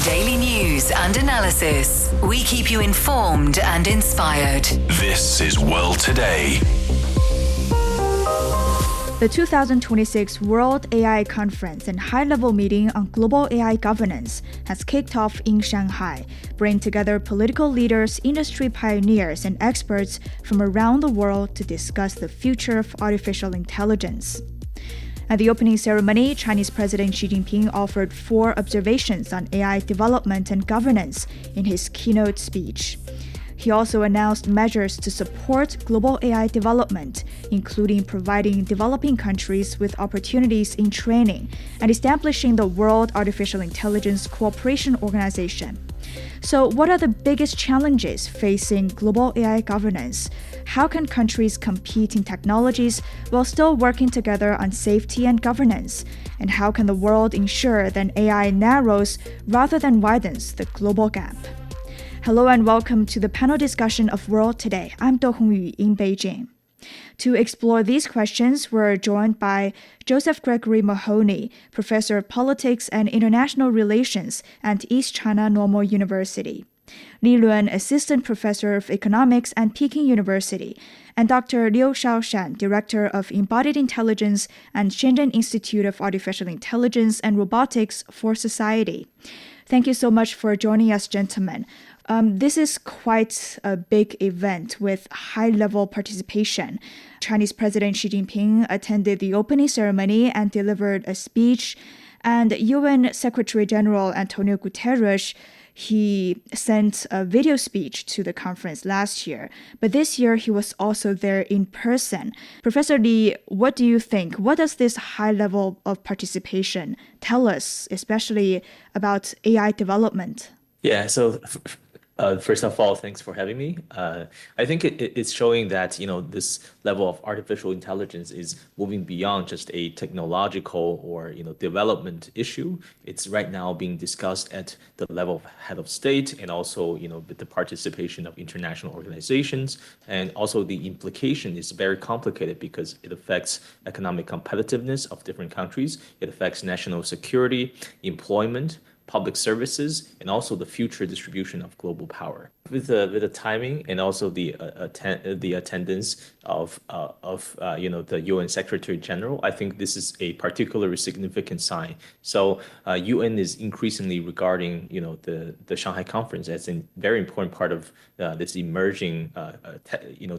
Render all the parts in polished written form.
Daily news and analysis. We keep you informed and inspired. This is World Today. The 2026 World AI Conference and high-level meeting on global AI governance has kicked off in Shanghai, bringing together political leaders, industry pioneers, and experts from around the world to discuss the future of artificial intelligence. At the opening ceremony, Chinese President Xi Jinping offered 4 observations on AI development and governance in his keynote speech. He also announced measures to support global AI development, including providing developing countries with opportunities in training and establishing the World Artificial Intelligence Cooperation Organization. So, what are the biggest challenges facing global AI governance? How can countries compete in technologies while still working together on safety and governance? And how can the world ensure that AI narrows rather than widens the global gap? Hello and welcome to the panel discussion of World Today. I'm Hongyu in Beijing. To explore these questions, we're joined by Josef Gregory Mahoney, Professor of Politics and International Relations at East China Normal University, Li Luan, Assistant Professor of Economics at Peking University, and Dr. Shaoshan, Director of Embodied Intelligence and Shenzhen Institute of Artificial Intelligence and Robotics for Society. Thank you so much for joining us, gentlemen. This is quite a big event with high-level participation. Chinese President Xi Jinping attended the opening ceremony and delivered a speech, and UN Secretary General Antonio Guterres, he sent a video speech to the conference last year, but this year he was also there in person. Professor Li, what do you think? What does this high level of participation tell us, especially about AI development? Yeah, so first of all, thanks for having me. I think it's showing that, this level of artificial intelligence is moving beyond just a technological or, development issue. It's right now being discussed at the level of head of state and also, with the participation of international organizations. And also the implication is very complicated because it affects economic competitiveness of different countries. It affects national security, employment, public services, and also the future distribution of global power. With the timing and also the attendance of the UN Secretary General, I think this is a particularly significant sign. So UN is increasingly regarding the Shanghai Conference as a very important part of this emerging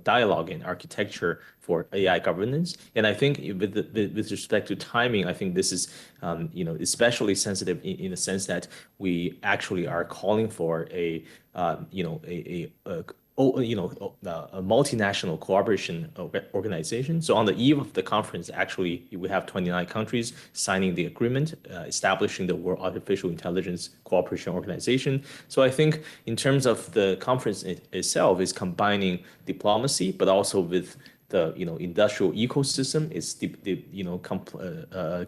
dialogue and architecture for AI governance. And I think with respect to timing, I think this is especially sensitive in the sense that we actually are calling for a multinational cooperation organization. So on the eve of the conference, actually, we have 29 countries signing the agreement, establishing the World Artificial Intelligence Cooperation Organization. So I think in terms of the conference itself is combining diplomacy, but also with the industrial ecosystem is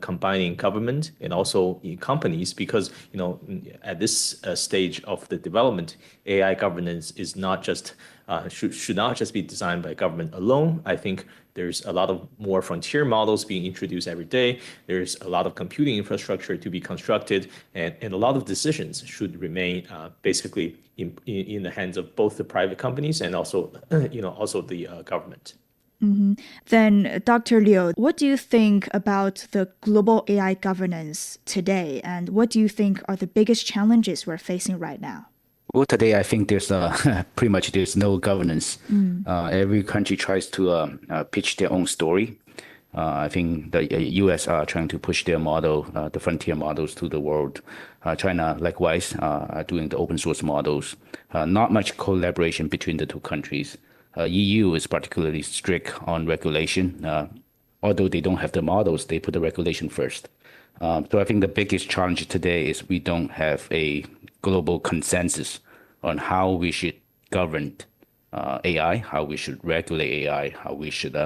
combining government and also companies because at this stage of the development, AI governance is not just should not just be designed by government alone. I think there's a lot of more frontier models being introduced every day. There's a lot of computing infrastructure to be constructed, and a lot of decisions should remain basically in the hands of both the private companies and also also the government. Mm-hmm. Then, Dr. Liu, what do you think about the global AI governance today, and what do you think are the biggest challenges we're facing right now? Well, today I think there's pretty much there's no governance. Every country tries to pitch their own story. I think the U.S. are trying to push their model, the frontier models, to the world. China, likewise, are doing the open source models. Not much collaboration between the two countries. EU is particularly strict on regulation. Although they don't have the models, they put the regulation first. So I think the biggest challenge today is we don't have a global consensus on how we should govern AI, how we should regulate AI, how we should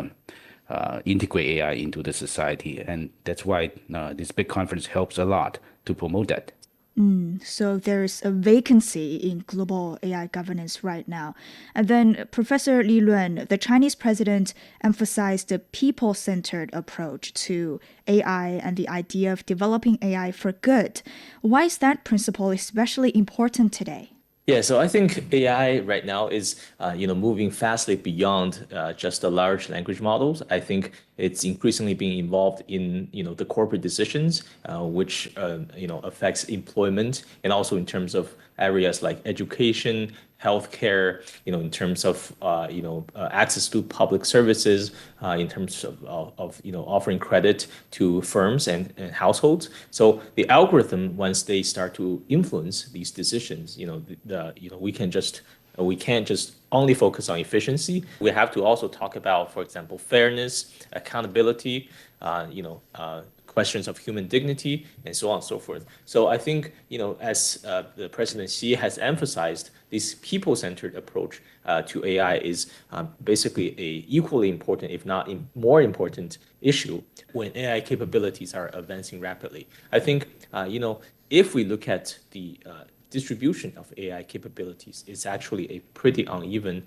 integrate AI into the society. And that's why this big conference helps a lot to promote that. So there's a vacancy in global AI governance right now. And then Professor Li Luan, the Chinese president, emphasized the people-centered approach to AI and the idea of developing AI for good. Why is that principle especially important today? Yeah, so I think AI right now is, moving fastly beyond just the large language models. I think it's increasingly being involved in, the corporate decisions, which, affects employment and also in terms of areas like education, healthcare, in terms of, access to public services, in terms of offering credit to firms and households. So the algorithm, once they start to influence these decisions, we can't just only focus on efficiency. We have to also talk about, for example, fairness, accountability, questions of human dignity, and so on and so forth. So I think, as the President Xi has emphasized, this people-centered approach to AI is basically a equally important, if not more important, issue when AI capabilities are advancing rapidly. I think, if we look at the distribution of AI capabilities, it's actually a pretty uneven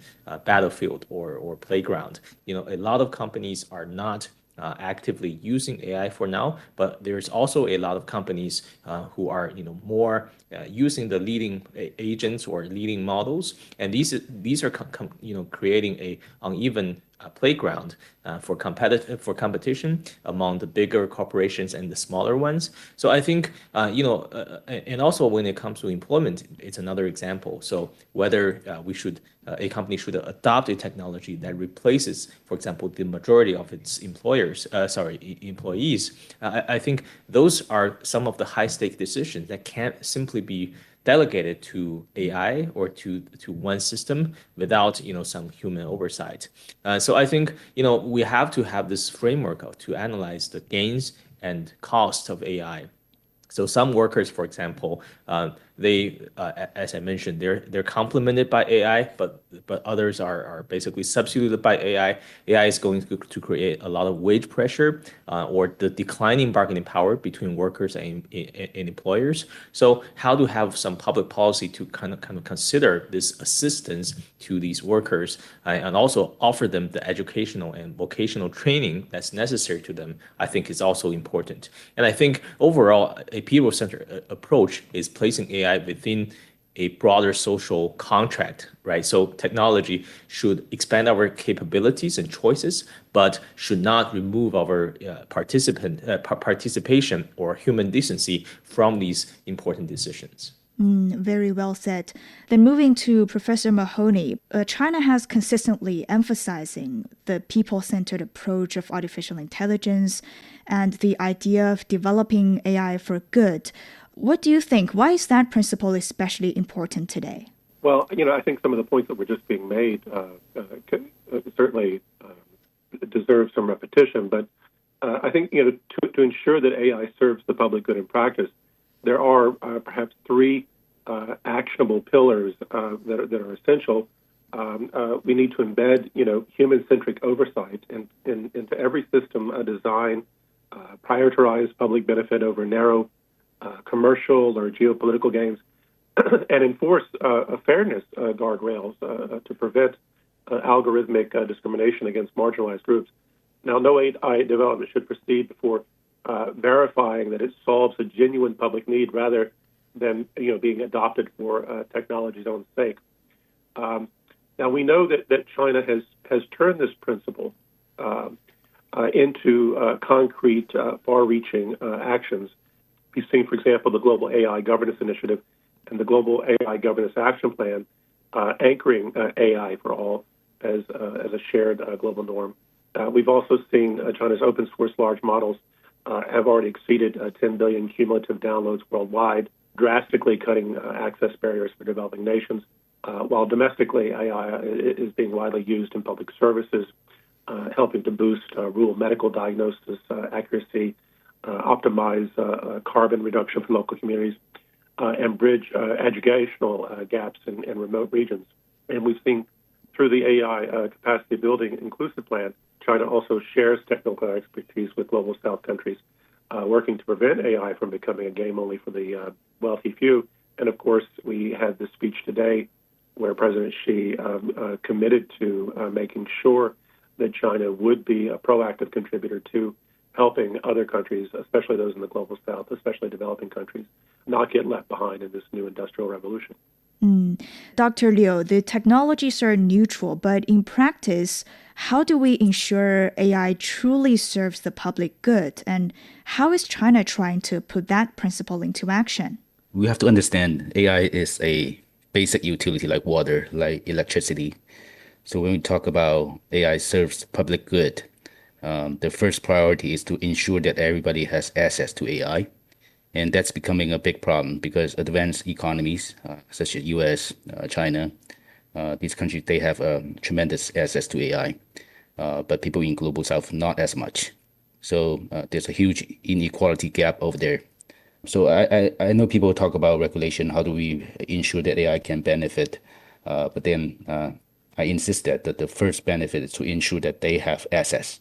battlefield or playground. A lot of companies are not actively using AI for now, but there's also a lot of companies who are more using the leading agents or leading models, and these are creating a uneven playground for competition among the bigger corporations and the smaller ones. So I think and also when it comes to employment, it's another example. So whether a company should adopt a technology that replaces, for example, the majority of its employees. I think those are some of the high-stake decisions that can't simply be delegated to AI or to one system without some human oversight. So I think we have to have this framework to analyze the gains and costs of AI. So some workers, for example, they, as I mentioned, they're complemented by AI, but others are basically substituted by AI. AI is going to create a lot of wage pressure or the declining bargaining power between workers and employers. So how to have some public policy to kind of consider this assistance to these workers and also offer them the educational and vocational training that's necessary to them, I think is also important. And I think overall, a people-centered approach is placing AI within a broader social contract, right? So technology should expand our capabilities and choices, but should not remove our participation or human decency from these important decisions. Very well said. Then moving to Professor Mahoney, China has consistently emphasizing the people-centered approach of artificial intelligence and the idea of developing AI for good. What do you think? Why is that principle especially important today? Well, I think some of the points that were just being made certainly deserve some repetition, but I think to ensure that AI serves the public good in practice, there are perhaps three actionable pillars that are essential. We need to embed, human-centric oversight into every system design, prioritize public benefit over narrow commercial or geopolitical gains, and enforce fairness guardrails to prevent algorithmic discrimination against marginalized groups. Now, no AI development should proceed before verifying that it solves a genuine public need rather than being adopted for technology's own sake. Now, we know that China has turned this principle into concrete, far-reaching actions. We've seen, for example, the Global AI Governance Initiative and the Global AI Governance Action Plan anchoring AI for all as a shared global norm. We've also seen China's open source large models have already exceeded 10 billion cumulative downloads worldwide, drastically cutting access barriers for developing nations, while domestically AI is being widely used in public services, helping to boost rural medical diagnosis accuracy, optimize carbon reduction for local communities, and bridge educational gaps in remote regions. And we've seen through the AI Capacity Building Inclusive Plan, China also shares technical expertise with Global South countries working to prevent AI from becoming a game only for the wealthy few. And of course, we had the speech today where President Xi committed to making sure that China would be a proactive contributor to helping other countries, especially those in the global south, especially developing countries, not get left behind in this new industrial revolution. Dr. Liu, the technologies are neutral, but in practice, how do we ensure AI truly serves the public good? And how is China trying to put that principle into action? We have to understand AI is a basic utility like water, like electricity. So when we talk about AI serves public good, the first priority is to ensure that everybody has access to AI. And that's becoming a big problem because advanced economies, such as US, China, these countries, they have tremendous access to AI, but people in global south, not as much. So there's a huge inequality gap over there. So I know people talk about regulation, how do we ensure that AI can benefit, but then I insist that the first benefit is to ensure that they have access.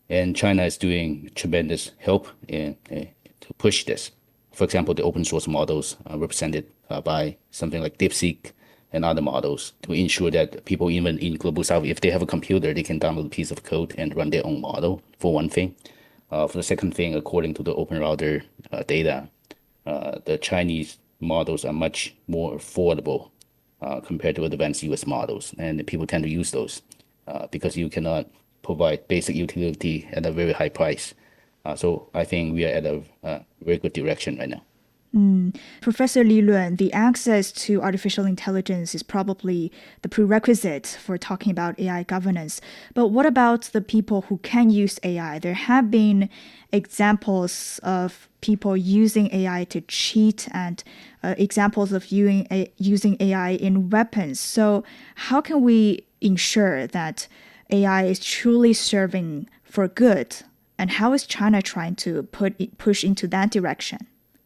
And China is doing tremendous help to push this. For example, the open source models represented by something like DeepSeek and other models to ensure that people, even in global south, if they have a computer, they can download a piece of code and run their own model, for one thing. For the second thing, according to the Open Router data, the Chinese models are much more affordable compared to advanced US models. And people tend to use those because you cannot provide basic utility at a very high price. So I think we are at a very good direction right now. Professor Li Luan, the access to artificial intelligence is probably the prerequisite for talking about AI governance. But what about the people who can use AI? There have been examples of people using AI to cheat and examples of using AI in weapons. So how can we ensure that AI is truly serving for good? And how is China trying to push into that direction?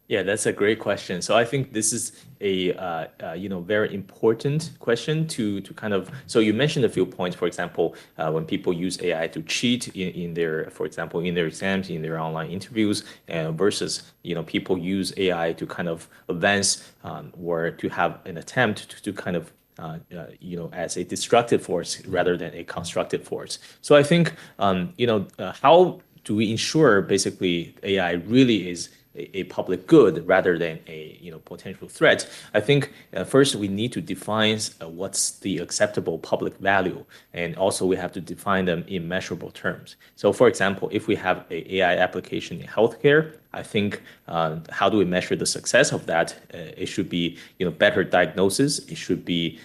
Yeah, that's a great question. So I think this is a very important question to kind of. So you mentioned a few points. For example, when people use AI to cheat in their, for example, in their exams, in their online interviews, versus people use AI to kind of advance or to have an attempt to kind of as a destructive force rather than a constructive force. So I think how do we ensure basically AI really is a public good rather than a potential threat? I think first we need to define what's the acceptable public value, and also we have to define them in measurable terms. So for example, if we have an AI application in healthcare, I think how do we measure the success of that? It should be better diagnosis. It should be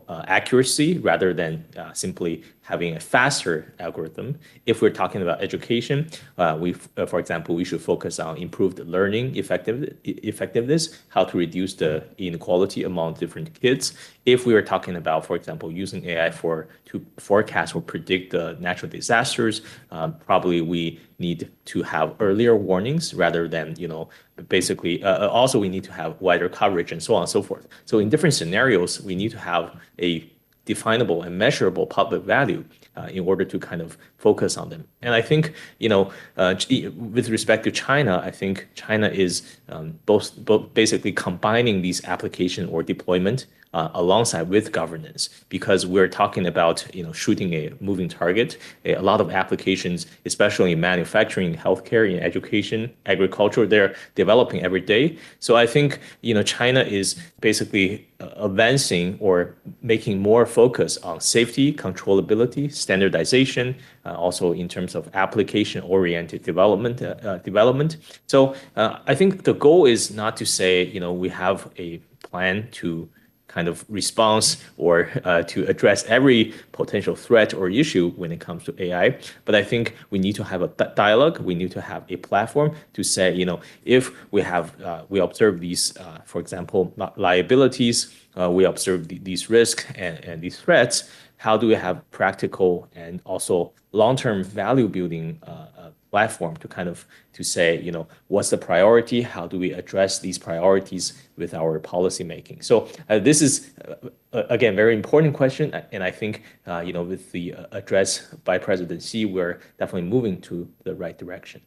accuracy rather than simply having a faster algorithm. If we're talking about education, for example, we should focus on improved learning effectiveness, how to reduce the inequality among different kids. If we are talking about, for example, using AI to forecast or predict the natural disasters, probably we need to have earlier warnings rather than basically also we need to have wider coverage and so on and so forth. So in different scenarios, we need to have a definable and measurable public value in order to kind of focus on them. And I think, with respect to China, I think China is both basically combining these application or deployment alongside with governance, because we're talking about shooting a moving target. A lot of applications, especially in manufacturing, healthcare, in education, agriculture, they're developing every day. So I think China is basically advancing or making more focus on safety, controllability, standardization, also in terms of application-oriented development. So I think the goal is not to say we have a plan to kind of response or to address every potential threat or issue when it comes to AI. But I think we need to have a dialogue. We need to have a platform to say, if we observe these, for example, liabilities, we observe these risks and these threats, how do we have practical and also long-term value building platform to kind of to say, what's the priority? How do we address these priorities with our policy making? So this is, again, very important question. And I think, with the address by President Xi, we're definitely moving to the right direction.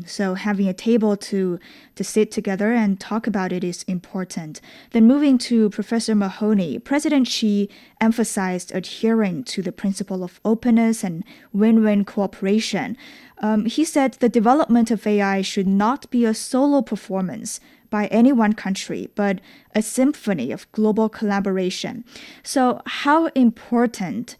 So having a table to sit together and talk about it is important. Then moving to Professor Mahoney, President Xi emphasized adhering to the principle of openness and win-win cooperation. He said the development of AI should not be a solo performance by any one country, but a symphony of global collaboration. So how important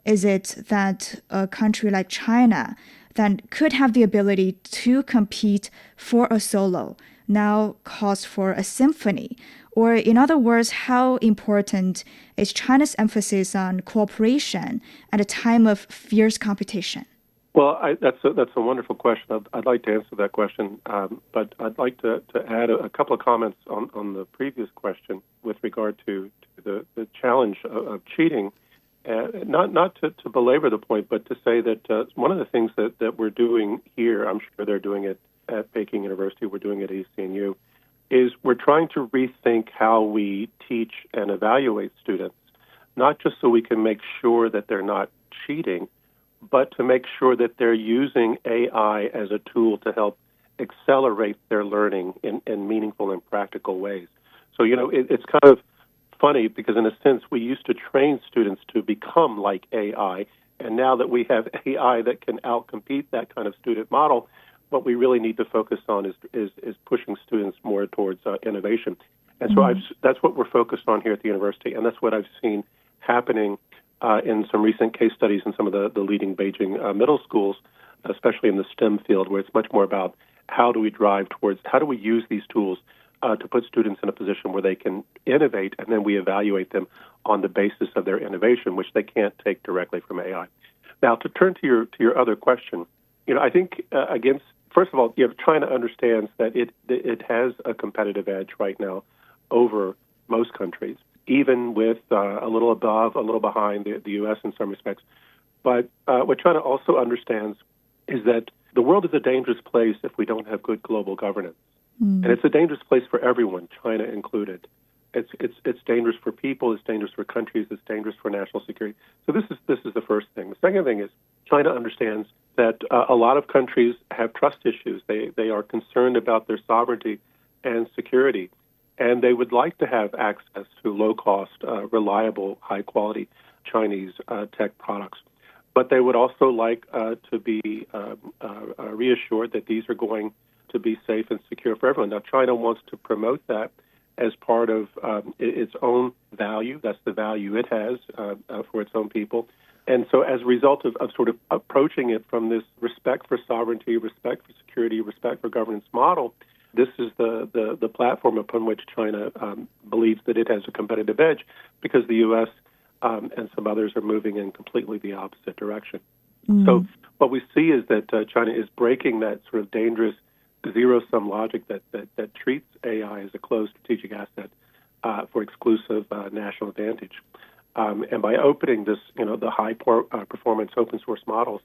is it that a country like China that could have the ability to compete for a solo now calls for a symphony? Or in other words, how important is China's emphasis on cooperation at a time of fierce competition? Well, that's a wonderful question. I'd like to answer that question, but I'd like to add a couple of comments on the previous question with regard to the challenge of cheating. Not to belabor the point, but to say that one of the things that we're doing here, I'm sure they're doing it at Peking University, we're doing it at ECNU, is we're trying to rethink how we teach and evaluate students, not just so we can make sure that they're not cheating, but to make sure that they're using AI as a tool to help accelerate their learning in meaningful and practical ways. So, it's kind of funny because in a sense we used to train students to become like AI, and now that we have AI that can outcompete that kind of student model, what we really need to focus on is pushing students more towards innovation. And so that's what we're focused on here at the university, and that's what I've seen happening in some recent case studies in some of the leading Beijing middle schools, especially in the STEM field, where it's much more about how do we use these tools to put students in a position where they can innovate, and then we evaluate them on the basis of their innovation, which they can't take directly from AI. Now, to turn to your other question, I think first of all, China understands that it has a competitive edge right now over most countries, even with a little above, a little behind the U.S. in some respects. But what China also understands is that the world is a dangerous place if we don't have good global governance. And it's a dangerous place for everyone, China included. It's dangerous for people, it's dangerous for countries, it's dangerous for national security. So this is the first thing. The second thing is China understands that a lot of countries have trust issues. They are concerned about their sovereignty and security, and they would like to have access to low-cost, reliable, high-quality Chinese tech products. But they would also like to be reassured that these are going to be safe and secure for everyone. Now, China wants to promote that as part of its own value. That's the value it has for its own people. And so as a result of sort of approaching it from this respect for sovereignty, respect for security, respect for governance model, this is the platform upon which China believes that it has a competitive edge, because the U.S. And some others are moving in completely the opposite direction. So what we see is that China is breaking that sort of dangerous zero-sum logic that treats AI as a closed strategic asset for exclusive national advantage. And by opening this, the high performance open source models,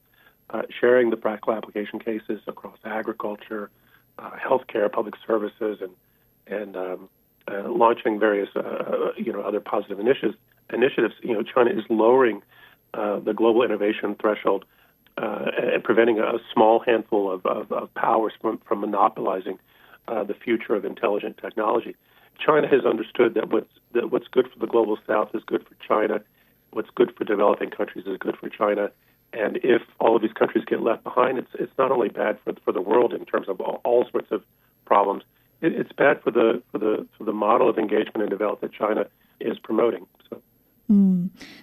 sharing the practical application cases across agriculture, healthcare, public services, and launching various other positive initiatives, China is lowering the global innovation threshold and preventing a small handful of powers from monopolizing the future of intelligent technology. China has understood that what's good for the global south is good for China. What's good for developing countries is good for China. And if all of these countries get left behind, it's not only bad for the world in terms of all sorts of problems. It's bad for the model of engagement and development that China is promoting. So.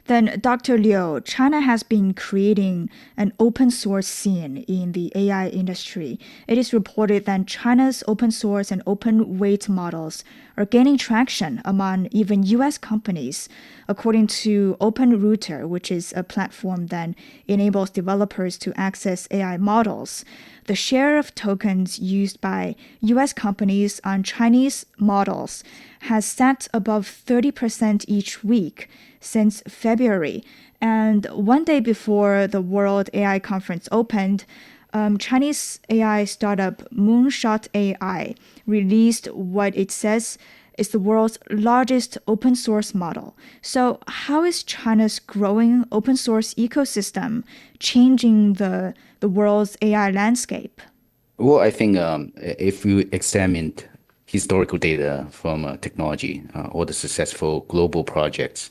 Then, Dr. Liu, China has been creating an open source scene in the AI industry. It is reported that China's open source and open weight models are gaining traction among even U.S. companies. According to OpenRouter, which is a platform that enables developers to access AI models, the share of tokens used by U.S. companies on Chinese models has sat above 30% each week since February. And one day before the World AI Conference opened, Chinese AI startup Moonshot AI released what it says is the world's largest open source model. So how is China's growing open source ecosystem changing the world's AI landscape? Well, I think if you examine historical data from technology, all the successful global projects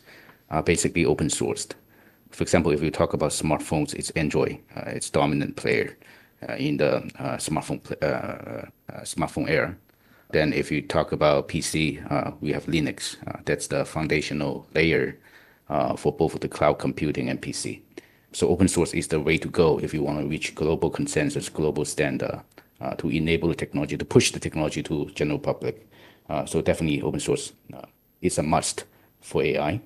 are basically open sourced. For example, if you talk about smartphones, it's Android, it's dominant player in the smartphone era. Then, if you talk about PC, we have Linux. That's the foundational layer for both the cloud computing and PC. So open source is the way to go if you want to reach global consensus, global standard, to enable the technology, to push the technology to general public. So definitely open source is a must for AI.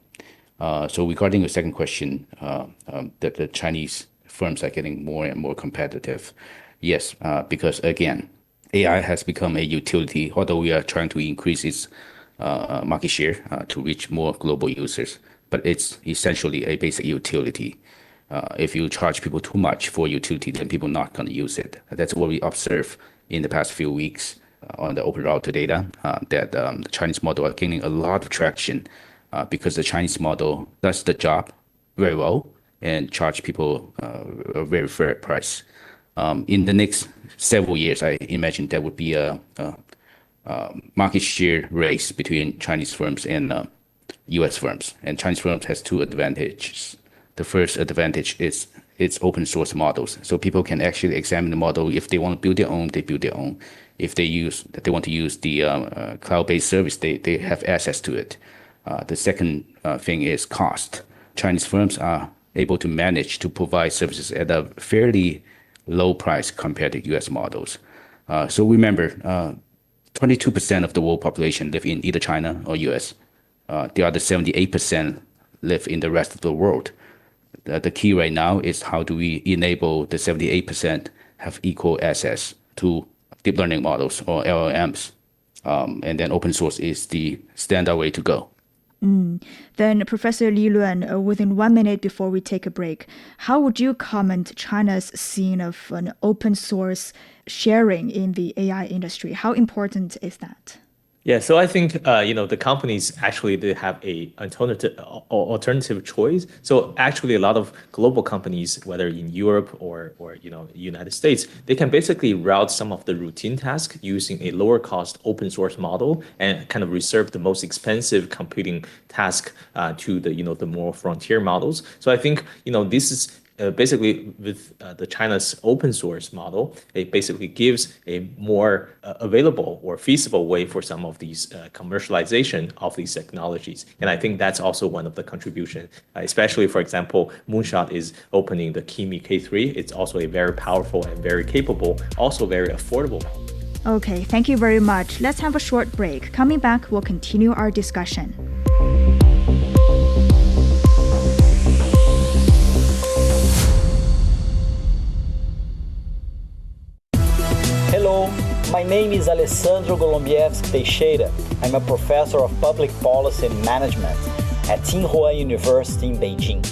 So regarding your second question, that the Chinese firms are getting more and more competitive. Yes, because again, AI has become a utility, although we are trying to increase its market share to reach more global users, but it's essentially a basic utility. If you charge people too much for utility, then people are not going to use it. That's what we observe in the past few weeks on the open router data, that the Chinese model are gaining a lot of traction because the Chinese model does the job very well and charge people a very fair price. In the next several years, I imagine there would be a market share race between Chinese firms and U.S. firms. And Chinese firms has two advantages. The first advantage is its open source models. So people can actually examine the model. If they want to build their own, they build their own. If they want to use the cloud-based service, they have access to it. The second thing is cost. Chinese firms are able to manage to provide services at a fairly low price compared to U.S. models. So remember, 22% of the world population live in either China or U.S. The other 78% live in the rest of the world. The key right now is how do we enable the 78% have equal access to deep learning models or LLMs. And then open source is the standard way to go. Then, Professor Li Luan, within 1 minute before we take a break, how would you comment China's scene of an open source sharing in the AI industry? How important is that? Yeah, so I think the companies actually they have a alternative choice. So actually, a lot of global companies, whether in Europe or United States, they can basically route some of the routine tasks using a lower cost open source model and kind of reserve the most expensive computing task to the more frontier models. So I think this is. Basically, with the China's open source model, it basically gives a more available or feasible way for some of these commercialization of these technologies. And I think that's also one of the contribution, especially, for example, Moonshot is opening the Kimi K3. It's also a very powerful and very capable, also very affordable model. Okay, thank you very much. Let's have a short break. Coming back, we'll continue our discussion. Hello, my name is Alessandro Golombiewski Teixeira. I'm a professor of public policy and management at Tsinghua University in Beijing.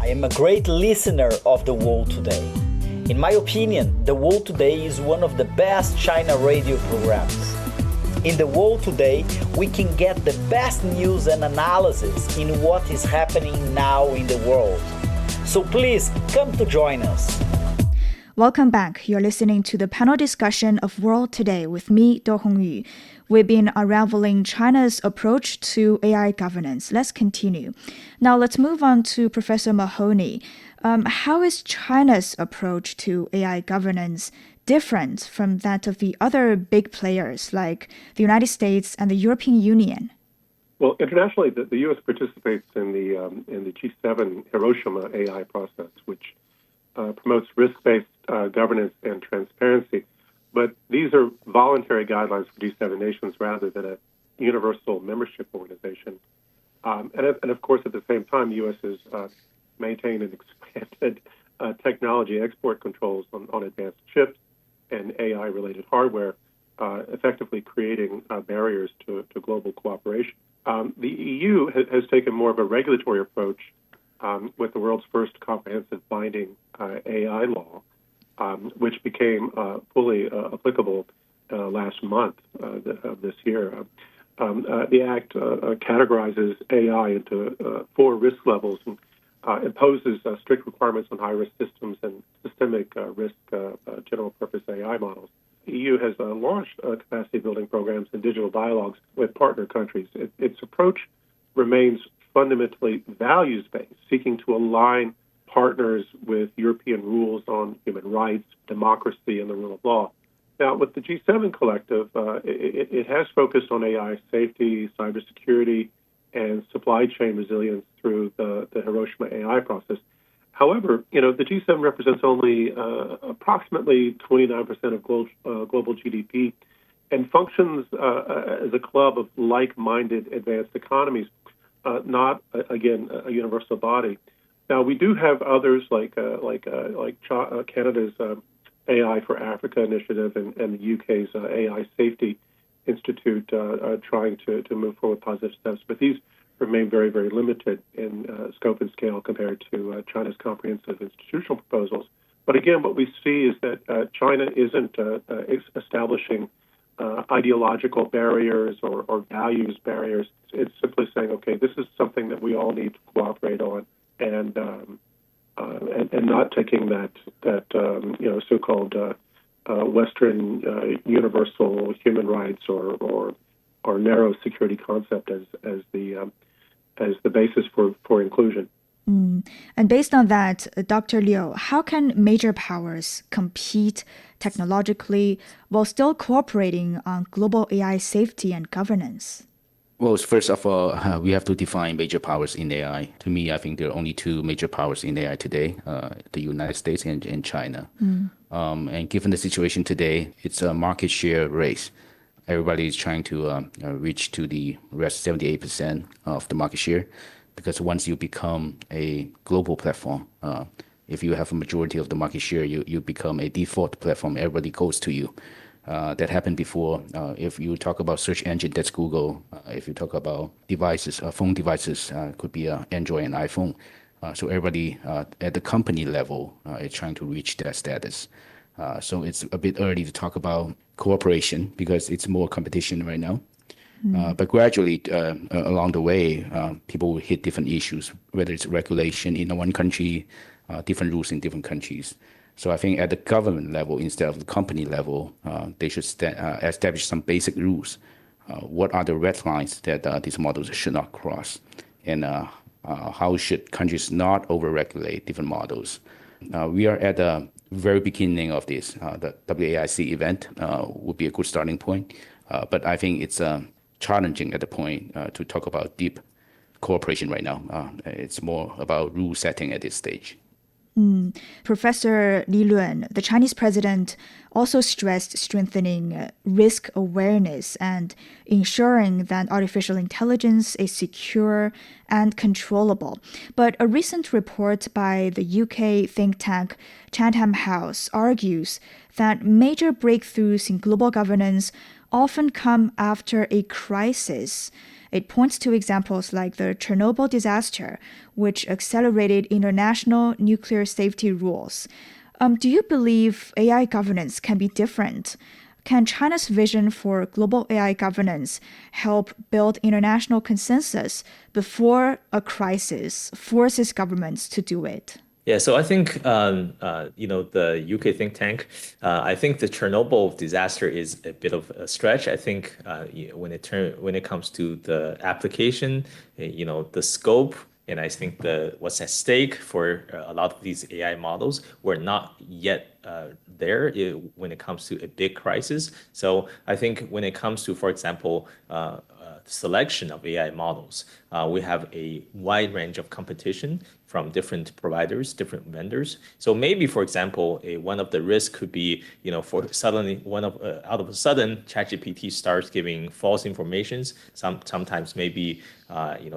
I am a great listener of The World Today. In my opinion, The World Today is one of the best China radio programs. In The World Today, we can get the best news and analysis in what is happening now in the world. So please come to join us. Welcome back. You're listening to the panel discussion of World Today with me, Do Hongyu. We've been unraveling China's approach to AI governance. Let's continue. Now let's move on to Professor Mahoney. How is China's approach to AI governance different from that of the other big players like the United States and the European Union? Well, internationally, the U.S. participates in the G7 Hiroshima AI process, which promotes risk-based governance and transparency. But these are voluntary guidelines for G7 nations rather than a universal membership organization. And of course, at the same time, the U.S. has maintained and expanded technology export controls on advanced chips and AI-related hardware, effectively creating barriers to global cooperation. The EU has taken more of a regulatory approach with the world's first comprehensive binding AI law, which became fully applicable last month of this year. The Act categorizes AI into 4 risk levels, imposes strict requirements on high-risk systems and systemic risk general-purpose AI models. The EU has launched capacity-building programs and digital dialogues with partner countries. Its approach remains fundamentally values-based, seeking to align partners with European rules on human rights, democracy, and the rule of law. Now, with the G7 collective, it has focused on AI safety, cybersecurity, and supply chain resilience through the Hiroshima AI process. However, the G7 represents only approximately 29% of global GDP and functions as a club of like-minded advanced economies, not, again, a universal body. Now, we do have others like Canada's AI for Africa initiative and the UK's AI Safety Institute trying to move forward positive steps, but these remain very, very limited in scope and scale compared to China's comprehensive institutional proposals. But again, what we see is that China isn't establishing ideological barriers or values barriers. It's simply saying, okay, this is something that we all need to cooperate on, and not taking that so-called Western universal human rights or narrow security concept as the basis for inclusion. And based on that, Dr. Liu, how can major powers compete technologically while still cooperating on global AI safety and governance? Well, first of all, we have to define major powers in AI. To me, I think there are only two major powers in AI today, the United States and China. And given the situation today, it's a market share race. Everybody is trying to reach to the rest 78% of the market share, because once you become a global platform, if you have a majority of the market share, you become a default platform. Everybody goes to you. That happened before. If you talk about search engine, that's Google. If you talk about devices, phone devices, could be Android and iPhone. So everybody at the company level is trying to reach that status. So it's a bit early to talk about cooperation because it's more competition right now. But gradually, along the way, people will hit different issues, whether it's regulation in one country, different rules in different countries. So I think at the government level, instead of the company level, they should establish some basic rules. What are the red lines that these models should not cross? And how should countries not over-regulate different models? We are at the very beginning of this. The WAIC event would be a good starting point. But I think it's challenging at the point to talk about deep cooperation right now. It's more about rule setting at this stage. Professor Li Luan, the Chinese president, also stressed strengthening risk awareness and ensuring that artificial intelligence is secure and controllable. But a recent report by the UK think tank Chatham House argues that major breakthroughs in global governance often come after a crisis. It points to examples like the Chernobyl disaster, which accelerated international nuclear safety rules. Do you believe AI governance can be different? Can China's vision for global AI governance help build international consensus before a crisis forces governments to do it? Yeah, so I think the UK think tank. I think the Chernobyl disaster is a bit of a stretch. I think when it comes to the application, the scope, and I think what's at stake for a lot of these AI models, we're not yet there when it comes to a big crisis. So I think when it comes to, for example, selection of AI models, we have a wide range of competition from different providers, different vendors. So maybe, for example, one of the risks could be, for suddenly out of a sudden, ChatGPT starts giving false informations. Sometimes maybe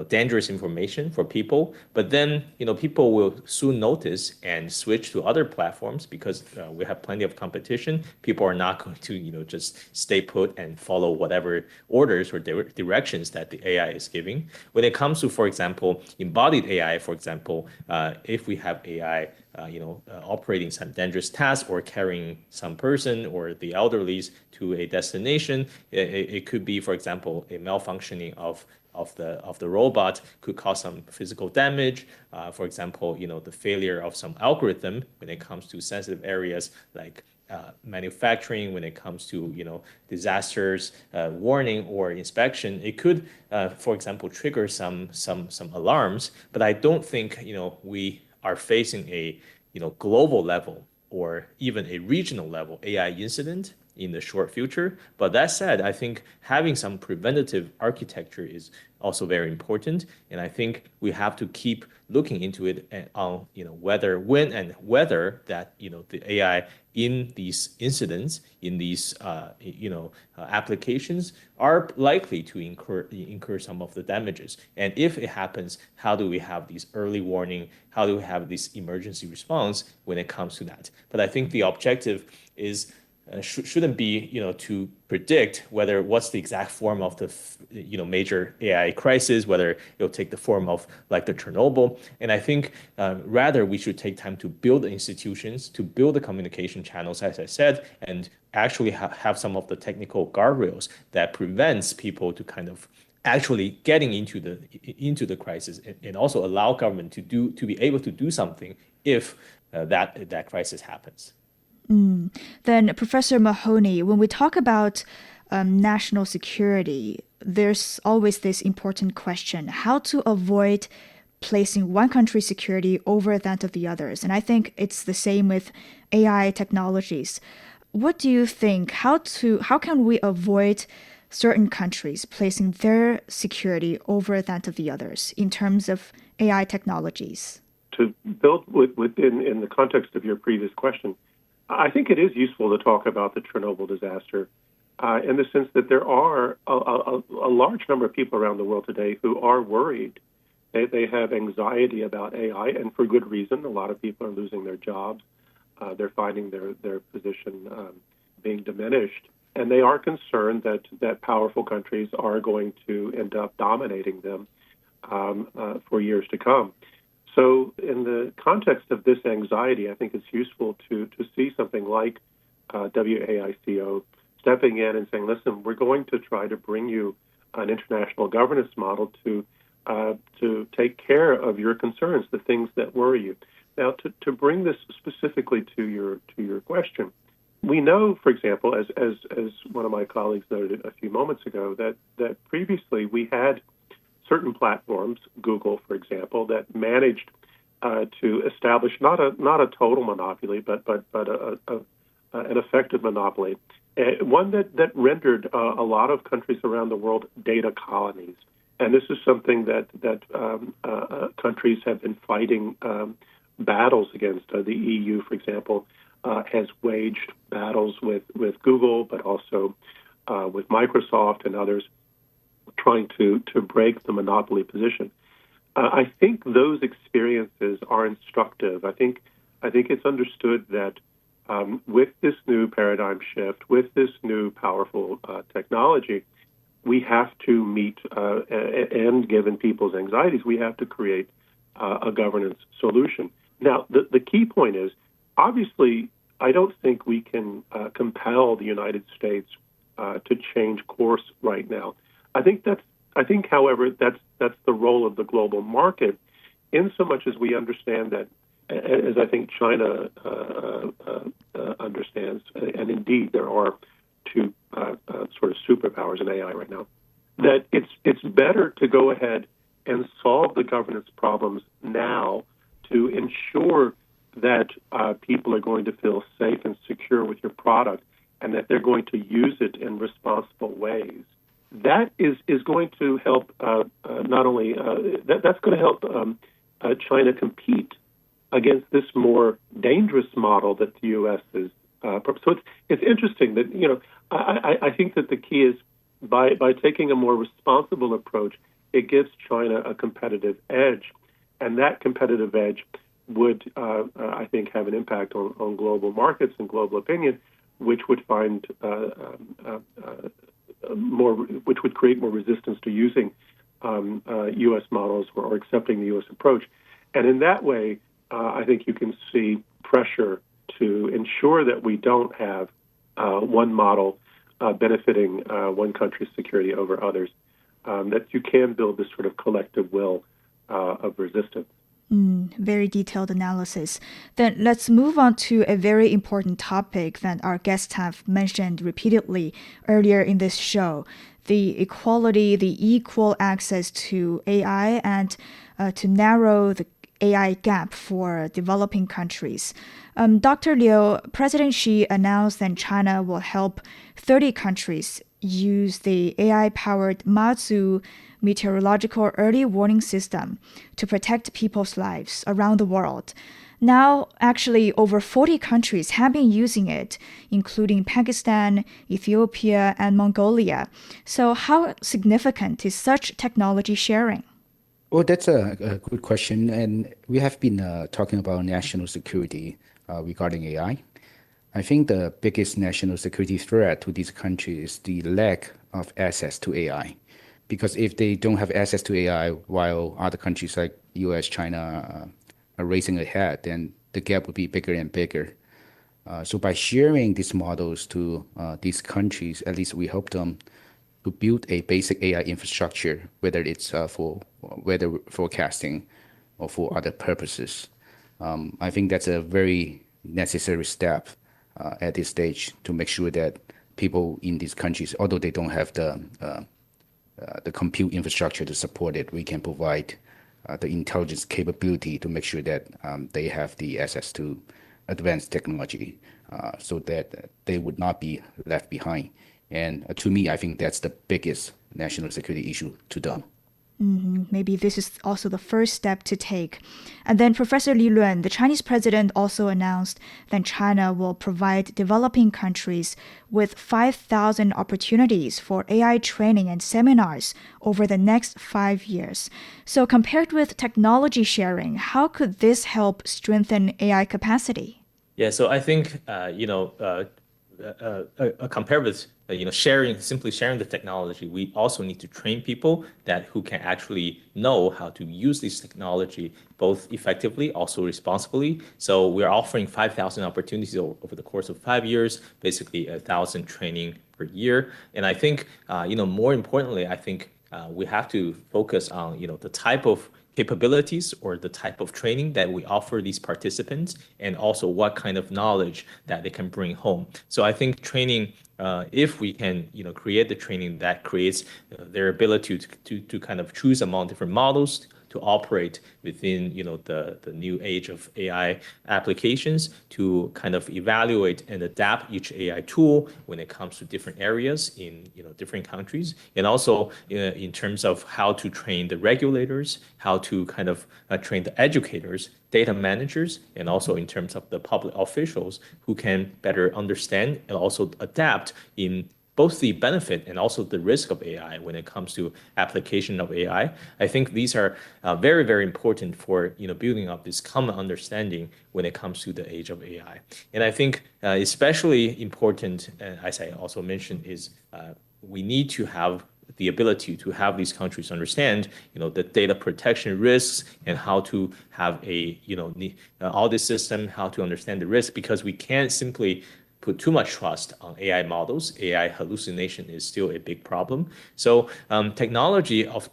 dangerous information for people. But then people will soon notice and switch to other platforms because we have plenty of competition. People are not going to just stay put and follow whatever orders or directions that the AI is giving. When it comes to, for example, embodied AI, for example, example, if we have AI, operating some dangerous task or carrying some person or the elderlies to a destination, it could be, for example, a malfunctioning of the robot could cause some physical damage. For example, the failure of some algorithm when it comes to sensitive areas like manufacturing, when it comes to disasters warning or inspection, it could, for example, trigger some alarms. But I don't think we are facing a global level or even a regional level AI incident in the short future. But that said, I think having some preventative architecture is also very important. And I think we have to keep looking into it on whether that the AI in these incidents, in these applications are likely to incur some of the damages. And if it happens, how do we have these early warning? How do we have this emergency response when it comes to that? But I think the objective is shouldn't be to predict what's the exact form of the major AI crisis, whether it'll take the form of like the Chernobyl. And I think rather we should take time to build the institutions, to build the communication channels, as I said, and actually have some of the technical guardrails that prevents people to kind of actually getting into the crisis, and also allow government to be able to do something if that crisis happens. Then, Professor Mahoney, when we talk about national security, there's always this important question: how to avoid placing one country's security over that of the others. And I think it's the same with AI technologies. What do you think? How can we avoid certain countries placing their security over that of the others in terms of AI technologies? To build in the context of your previous question, I think it is useful to talk about the Chernobyl disaster in the sense that there are a large number of people around the world today who are worried. They have anxiety about AI, and for good reason. A lot of people are losing their jobs. They're finding their position being diminished. And they are concerned that powerful countries are going to end up dominating them for years to come. So in the context of this anxiety, I think it's useful to see something like WAICO stepping in and saying, listen, we're going to try to bring you an international governance model to take care of your concerns, the things that worry you. Now, to bring this specifically to your question, we know, for example, as one of my colleagues noted a few moments ago, that previously we had certain platforms, Google, for example, that managed to establish not a total monopoly, but an effective monopoly, one that rendered a lot of countries around the world data colonies. And this is something that countries have been fighting battles against. The EU, for example, has waged battles with Google, but also with Microsoft and others, trying to break the monopoly position. I think those experiences are instructive. I think it's understood that with this new paradigm shift, with this new powerful technology, we have to meet, and given people's anxieties, we have to create a governance solution. Now, the key point is, obviously, I don't think we can compel the United States to change course right now. I think, however, that's the role of the global market, in so much as we understand that, as I think China understands, and indeed there are two sort of superpowers in AI right now, that it's better to go ahead and solve the governance problems now to ensure that people are going to feel safe and secure with your product, and that they're going to use it in responsible ways. That is going to help not only that's going to help China compete against this more dangerous model that the U.S. is. So it's interesting that I think that the key is by taking a more responsible approach, it gives China a competitive edge, and that competitive edge would I think have an impact on global markets and global opinion, which would find which would create more resistance to using U.S. models or accepting the U.S. approach. And in that way, I think you can see pressure to ensure that we don't have one model benefiting one country's security over others, that you can build this sort of collective will of resistance. Very detailed analysis. Then let's move on to a very important topic that our guests have mentioned repeatedly earlier in this show, the equality, the equal access to AI, and to narrow the AI gap for developing countries. Dr. Liu, President Xi announced that China will help 30 countries use the AI-powered Mazu meteorological early warning system to protect people's lives around the world. Now, actually, over 40 countries have been using it, including Pakistan, Ethiopia, and Mongolia. So how significant is such technology sharing? Well, that's a good question. And we have been talking about national security regarding AI. I think the biggest national security threat to these countries is the lack of access to AI. Because if they don't have access to AI while other countries like US, China are racing ahead, then the gap would be bigger and bigger. So by sharing these models to these countries, at least we help them to build a basic AI infrastructure, whether it's for weather forecasting or for other purposes. I think that's a very necessary step at this stage to make sure that people in these countries, although they don't have the compute infrastructure to support it, we can provide the intelligence capability to make sure that they have the access to advanced technology so that they would not be left behind. And to me, I think that's the biggest national security issue to them. Maybe this is also the first step to take. And then Professor Li Luan, the Chinese president, also announced that China will provide developing countries with 5,000 opportunities for AI training and seminars over the next 5 years. So compared with technology sharing, how could this help strengthen AI capacity? Yeah, so I think, compared with simply sharing the technology, we also need to train people who can actually know how to use this technology both effectively, also responsibly. So we're offering 5,000 opportunities over the course of 5 years, basically 1,000 training per year. And I think, more importantly, I think we have to focus on, the type of capabilities or the type of training that we offer these participants, and also what kind of knowledge that they can bring home. So I think training, if we can, create the training that creates their ability to kind of choose among different models to operate within, the new age of AI applications, to kind of evaluate and adapt each AI tool when it comes to different areas in, different countries, and also in terms of how to train the regulators, how to kind of train the educators, data managers, and also in terms of the public officials who can better understand and also adapt in both the benefit and also the risk of AI when it comes to application of AI. I think these are very, very important for building up this common understanding when it comes to the age of AI. And I think especially important, as I also mentioned, is we need to have the ability to have these countries understand, the data protection risks and how to have a, audit system, how to understand the risk, because we can't simply put too much trust on AI models. AI hallucination is still a big problem. So technology, of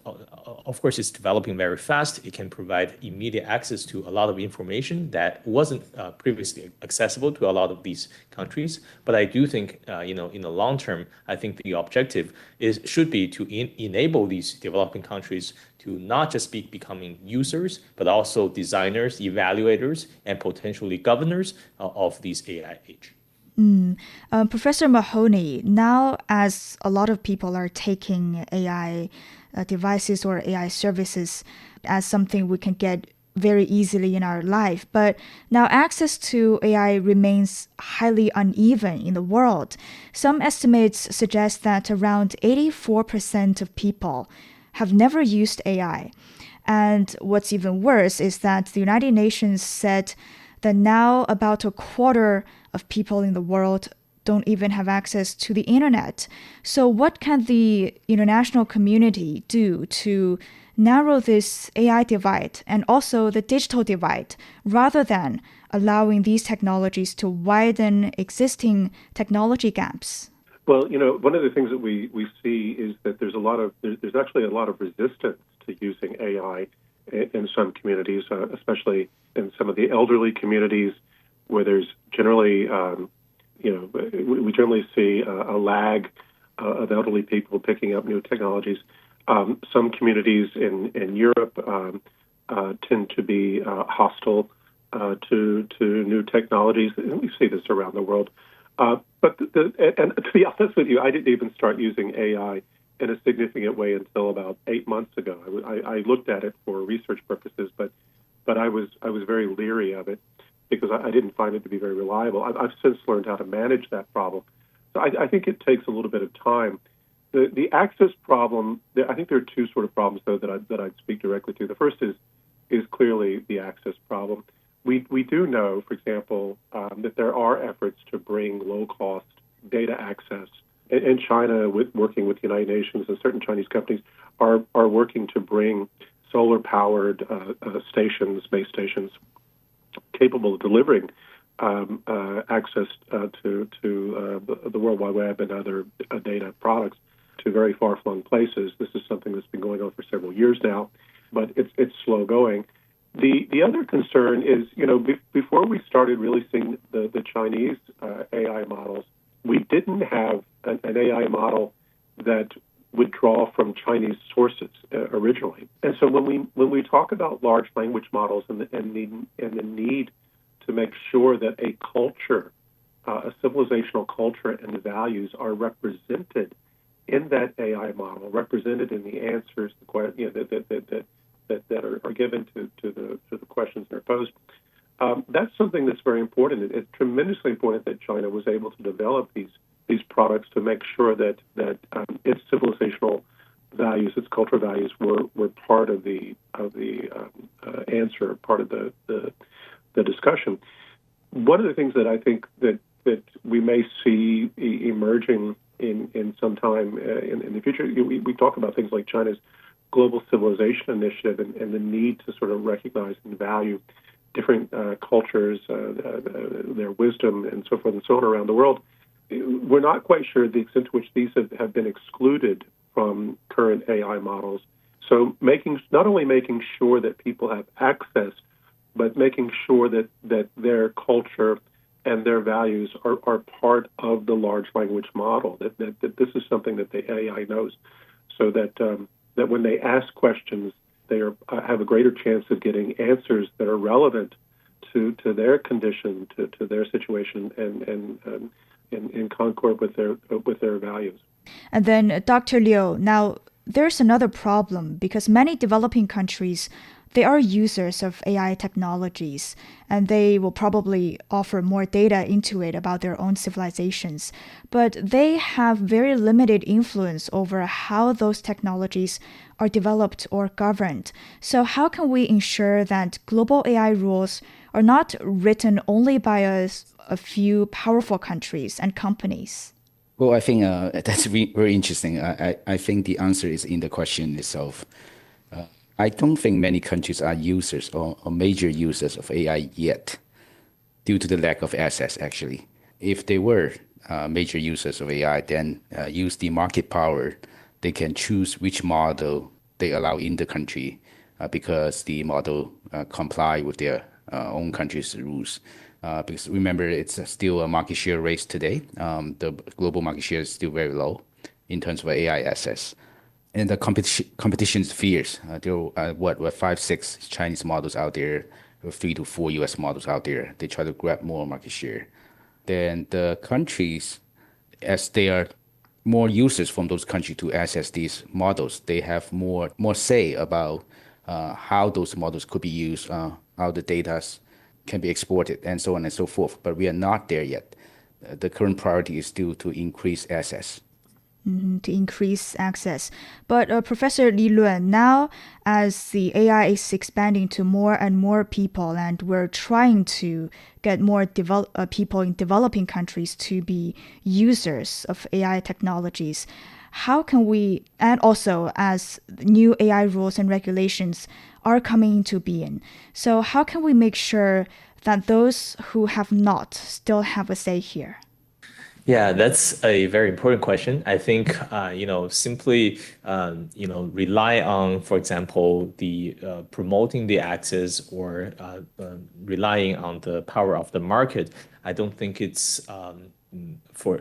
course, is developing very fast. It can provide immediate access to a lot of information that wasn't previously accessible to a lot of these countries. But I do think, in the long term, I think the objective should be to enable these developing countries to not just be becoming users, but also designers, evaluators, and potentially governors of this AI age. Professor Mahoney, now as a lot of people are taking AI devices or AI services as something we can get very easily in our life, but now access to AI remains highly uneven in the world. Some estimates suggest that around 84% of people have never used AI. And what's even worse is that the United Nations said that now about a quarter of people in the world don't even have access to the internet. So what can the international community do to narrow this AI divide and also the digital divide rather than allowing these technologies to widen existing technology gaps? Well, one of the things that we see is that there's actually a lot of resistance to using AI in some communities, especially in some of the elderly communities where there's generally, we generally see a lag of elderly people picking up new technologies. Some communities in Europe tend to be hostile to new technologies, and we see this around the world. But and to be honest with you, I didn't even start using AI in a significant way until about 8 months ago. I looked at it for research purposes, but I was very leery of it because I didn't find it to be very reliable. I've since learned how to manage that problem. So I think it takes a little bit of time. The access problem, I think there are two sort of problems, though, that I'd speak directly to. The first is clearly the access problem. We do know, for example, that there are efforts to bring low-cost data access. In China, working with the United Nations, and certain Chinese companies are working to bring solar-powered base stations, capable of delivering access to the World Wide Web and other data products to very far-flung places. This is something that's been going on for several years now, but it's slow going. The other concern is, before we started really seeing the Chinese AI models, we didn't have an AI model that would draw from Chinese sources originally. And so when we talk about large language models and the need to make sure that a culture, a civilizational culture and the values are represented in that AI model, represented in the answers that are given to the questions that are posed. That's something that's very important. It's tremendously important that China was able to develop these products to make sure that its civilizational values, its cultural values, were part of the answer, part of the discussion. One of the things that I think that we may see emerging in some time in the future, we talk about things like China's Global Civilization Initiative and the need to sort of recognize and value different cultures, their wisdom, and so forth and so on around the world. We're not quite sure the extent to which these have been excluded from current AI models. So not only making sure that people have access, but making sure that their culture and their values are part of the large language model, that this is something that the AI knows, so that when they ask questions, they have a greater chance of getting answers that are relevant to their condition, to their situation, and in concord with their values. And then, Dr. Liu, now there's another problem because many developing countries, they are users of AI technologies, and they will probably offer more data into it about their own civilizations. But they have very limited influence over how those technologies are developed or governed. So how can we ensure that global AI rules are not written only by a few powerful countries and companies? Well, I think that's very interesting. I think the answer is in the question itself. I don't think many countries are users or major users of AI yet, due to the lack of access, actually. If they were major users of AI, then use the market power, they can choose which model they allow in the country because the model comply with their own country's rules. Because remember, it's still a market share race today. The global market share is still very low in terms of AI access. And the competition is fierce. There are 5, 6 Chinese models out there, or 3 to 4 US models out there. They try to grab more market share. Then the countries, as they are more users from those countries to access these models, they have more say about how those models could be used, how the data can be exported, and so on and so forth. But we are not there yet. The current priority is still to increase access. to increase access. But Professor Li Luan, now as the AI is expanding to more and more people, and we're trying to get more people in developing countries to be users of AI technologies, how can we, and also as new AI rules and regulations are coming into being, so how can we make sure that those who have not still have a say here? Yeah, that's a very important question. I think, simply, rely on, for example, the promoting the access or relying on the power of the market. I don't think it's for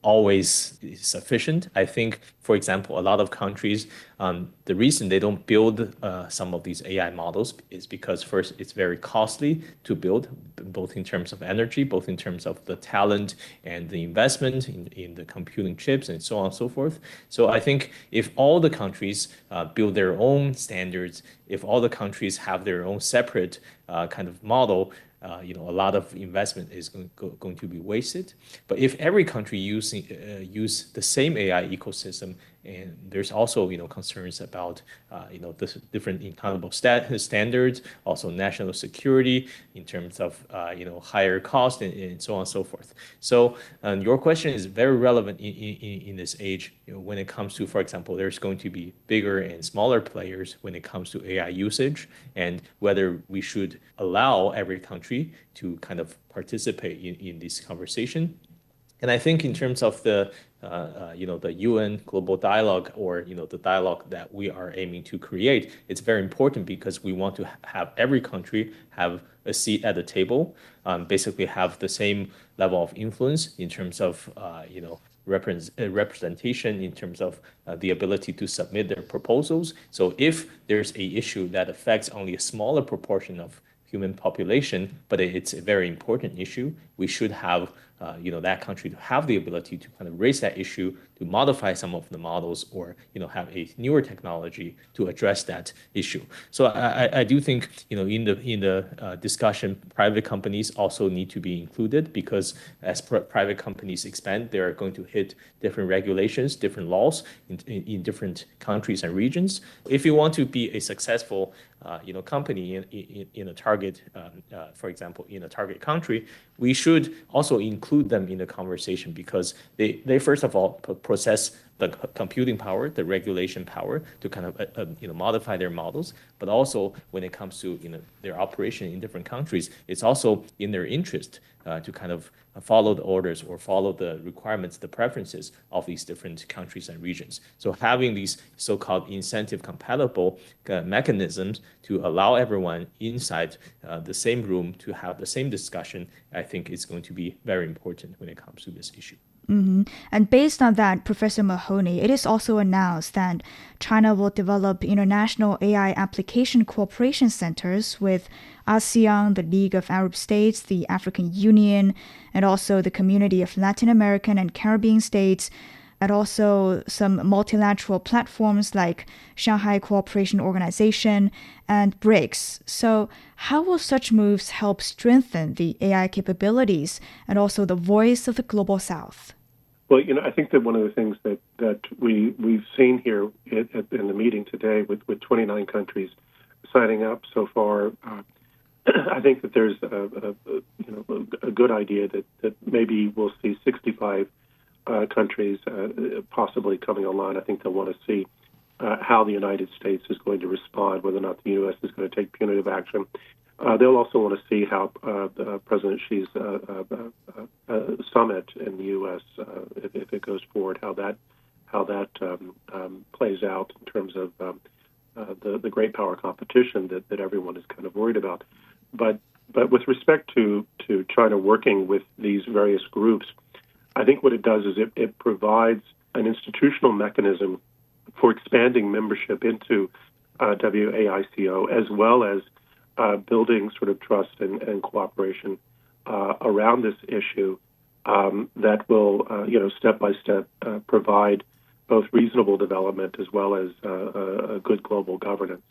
always sufficient. I think, for example, a lot of countries, the reason they don't build some of these AI models is because first it's very costly to build, both in terms of energy, both in terms of the talent and the investment in the computing chips and so on and so forth. So I think if all the countries build their own standards, if all the countries have their own separate kind of model, a lot of investment is going to be wasted. But if every country use the same AI ecosystem, and there's also concerns about the different accountable standards, also national security in terms of higher cost and so on and so forth. So your question is very relevant in this age. When it comes to, for example, there's going to be bigger and smaller players when it comes to AI usage, and whether we should allow every country to kind of participate in this conversation. And I think in terms of the UN global dialogue, or the dialogue that we are aiming to create, it's very important because we want to have every country have a seat at the table, basically have the same level of influence in terms of representation, in terms of the ability to submit their proposals. So if there's a issue that affects only a smaller proportion of human population, but it's a very important issue, we should have that country to have the ability to kind of raise that issue, to modify some of the models, or have a newer technology to address that issue. So I do think in the discussion, private companies also need to be included, because as private companies expand, they are going to hit different regulations, different laws in different countries and regions. If you want to be a successful company in a target, for example, in a target country, we should also include them in the conversation, because they first of all possess the computing power, the regulation power to kind of modify their models. But also when it comes to their operation in different countries, it's also in their interest to kind of follow the orders or follow the requirements, the preferences of these different countries and regions. So having these so-called incentive compatible mechanisms to allow everyone inside the same room to have the same discussion, I think is going to be very important when it comes to this issue. Mm-hmm. And based on that, Professor Mahoney, it is also announced that China will develop international AI application cooperation centers with ASEAN, the League of Arab States, the African Union, and also the Community of Latin American and Caribbean States, and also some multilateral platforms like Shanghai Cooperation Organization and BRICS. So how will such moves help strengthen the AI capabilities and also the voice of the Global South? Well, I think that one of the things that we've seen here in the meeting today with 29 countries signing up so far, I think that there's a good idea that maybe we'll see 65 countries possibly coming online. I think they'll want to see how the United States is going to respond, whether or not the U.S. is going to take punitive action. They'll also want to see how President Xi's summit in the U.S., if it goes forward, how that plays out in terms of the great power competition that everyone is kind of worried about. But with respect to China working with these various groups, I think what it does is it provides an institutional mechanism for expanding membership into WAICO, as well as building sort of trust and cooperation around this issue that will, step by step, provide both reasonable development as well as a good global governance.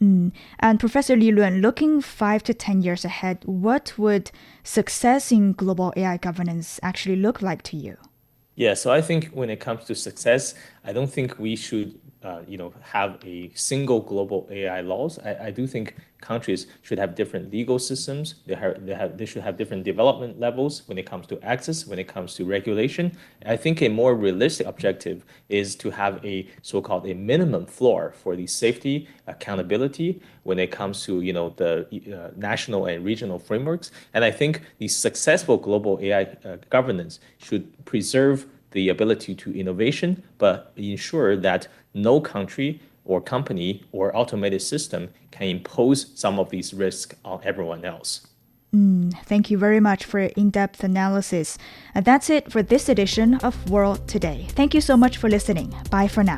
And Professor Li Luan, looking 5 to 10 years ahead, what would success in global AI governance actually look like to you? Yeah, so I think when it comes to success, I don't think we should, have a single global AI laws. I do think countries should have different legal systems. They should have different development levels when it comes to access, when it comes to regulation. I think a more realistic objective is to have a so-called a minimum floor for the safety, accountability when it comes to the national and regional frameworks. And I think the successful global AI governance should preserve the ability to innovation, but ensure that no country or company or automated system can impose some of these risks on everyone else. Thank you very much for your in-depth analysis. And that's it for this edition of World Today. Thank you so much for listening. Bye for now.